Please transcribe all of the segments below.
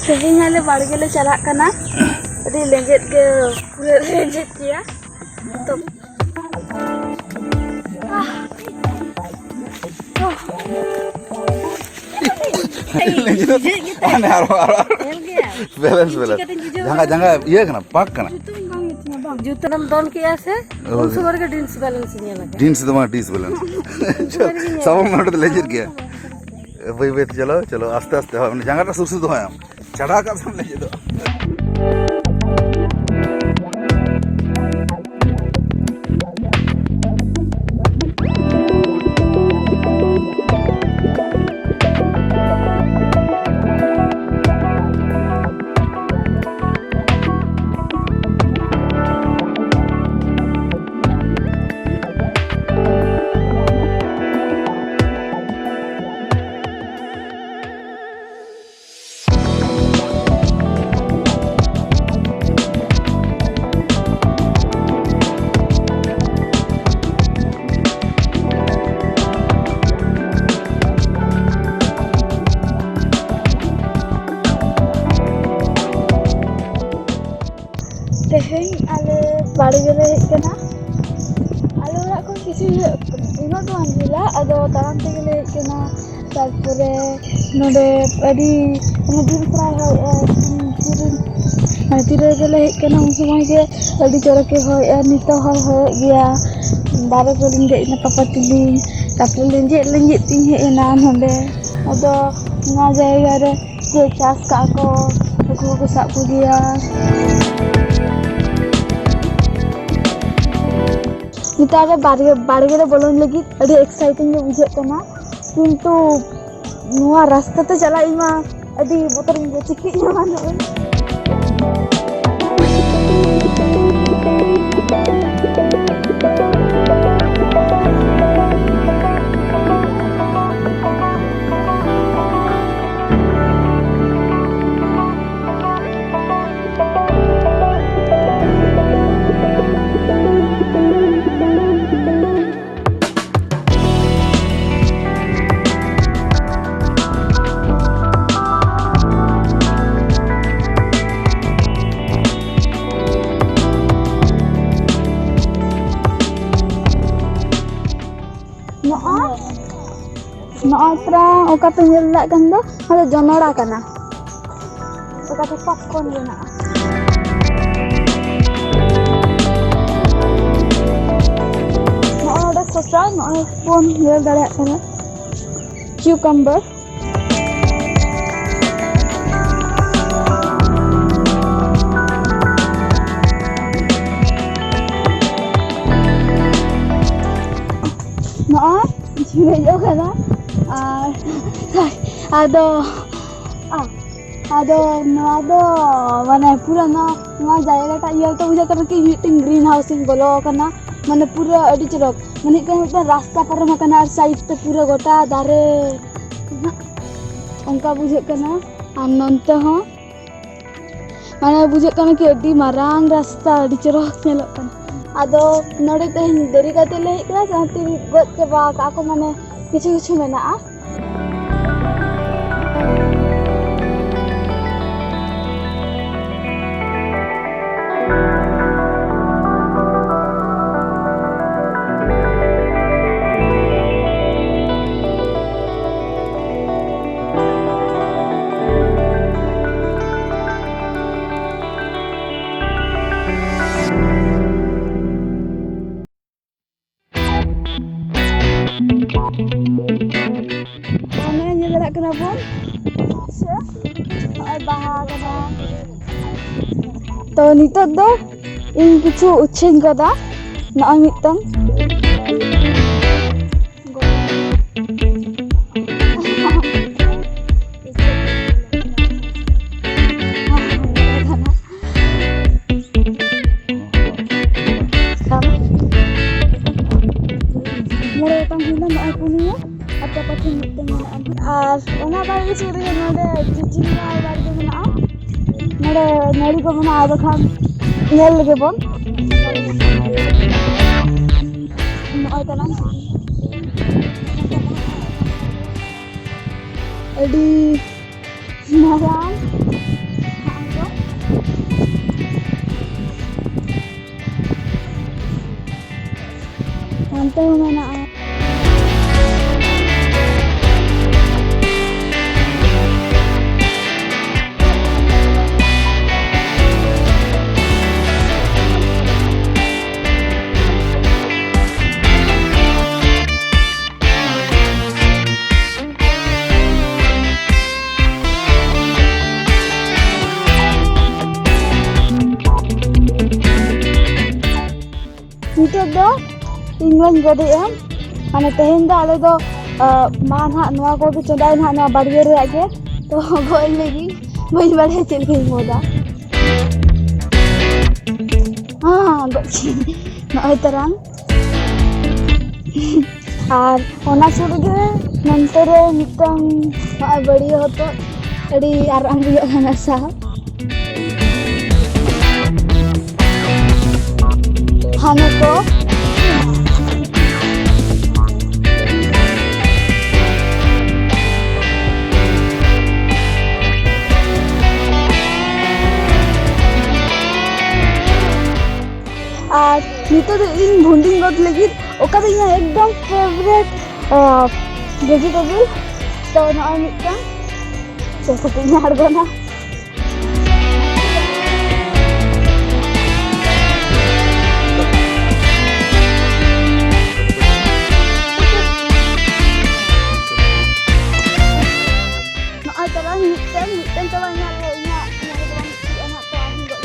Sehingga Alebarge le chalak kana. Adi lenjet ke pura lenjet kia. To. Aneh arwah. Balance. Jangan iya kena pak kena. Juta nam dol kia se. Unsu warga dins balance ni lagi. Jeans itu mah disbalance. Sama mana tu legit kia. Wait चलो आस्ते आस्ते हो हमने जंगल सुसु तो है चढ़ा कर सब ले दो Teheng Alebarge le kena. Ale orak kon kichu ingat tu anjila ado taram tege le kena. Tarpore node adi nodin fry hoy tire ge le kena un samay ge adi jorok ke hoy nito hoy gya dare ko linge ina papatili tapre lenjet tin he ena node ado na jayga re je chas ka ko ko sab ko gya. Kita barge le bolon lagi adi exciting ge bujhe kana kintu nuwa rasta te chalai ma adi botor ge chiki jamane Noa pra oka pe nyelak kan do ada jonora kana oka te popcorn ge na noa ada sosa noa pon nyel dare kana cucumber noa jile jo kana ado mane pura na jayega ta yel to buja kana ki meeting green house in bolo kana mane pura adi chorok mane kan rasta param kana ar side te pura gota dare onka bujhe kana ar nonte ho mane bujhe kana ki adi marang rasta adi chorok nyelok kana ado node te deri kate le kana santi got chaba ka ko mane kichu mena kenapa? Baha kana. To nito do ing kichu uchen kada na mitang. Mulai tang hina na aku ni apa pakai mitang ar ona bagi suri node jijing na barge mena node nari ko mena ado khan nyel lege bon noy talang adi marang ᱱᱚᱛᱮ ᱦᱚᱸ ᱢᱮᱱᱟᱜᱼᱟ nito do tinggal gede ya ane tehen da ale do मान हाँ नवा को भी चंदाई हाँ नवा बाड़गे रे आगे तो गोल लगी वही बड़े चल गई मोदा हाँ बच्ची नॉय तरंग और ओना सुरगे नंतरे मितंग नॉय बड़ी हो तो अड़ी आराम भी होना सा हमें को और नितो तो इन भुंडिंग गोद लगी ओका तो इना एकदम फेवरेट वेजिटेबल तो नॉय मितंग तो सतिना हड़गोना Mitan kalau nyalonya nyalo doang si anak tuh enggak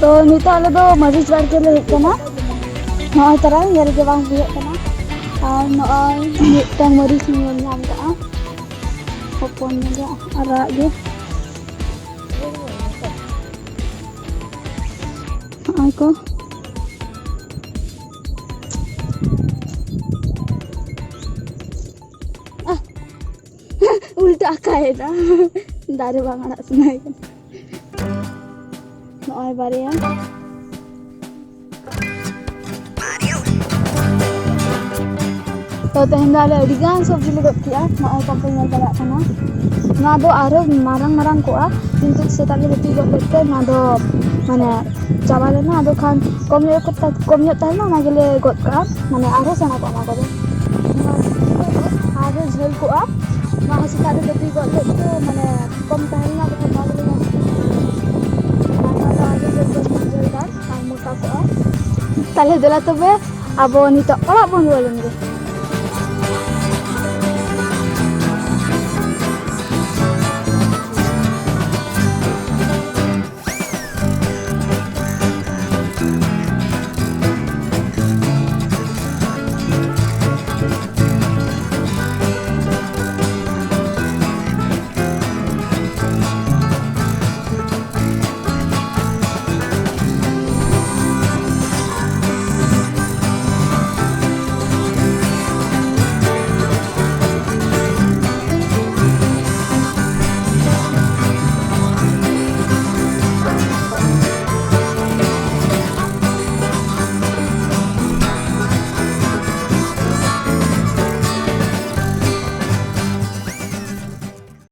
तो नितो आले दो मरीच बाड़के ले कना नॉय तरह येल के बांग हुए कना और नॉय मितंग मरीच नियल नाम का हपन गे आरा गे आई को उल्टा खाए ना दारे बांगड़ा सुनाई नॉय बारे या तो तेहंदाले अडिगान सब्जी ले गत किया नॉय कंपनी में चला कना ना दो आरो मारंग मारंग कोआ किंतु सेताले बेटी गत लेते ना दो माने चाबा लेना आदो खान कम यो ताहना ना गेले गत का माने आरो सेना को ना करे आरो झल कोआ ना सेताले बेटी गत लेते माने कम ताहना तो बागले ताले दला तबे अब नितो ओड़ा बन रुवालेन गे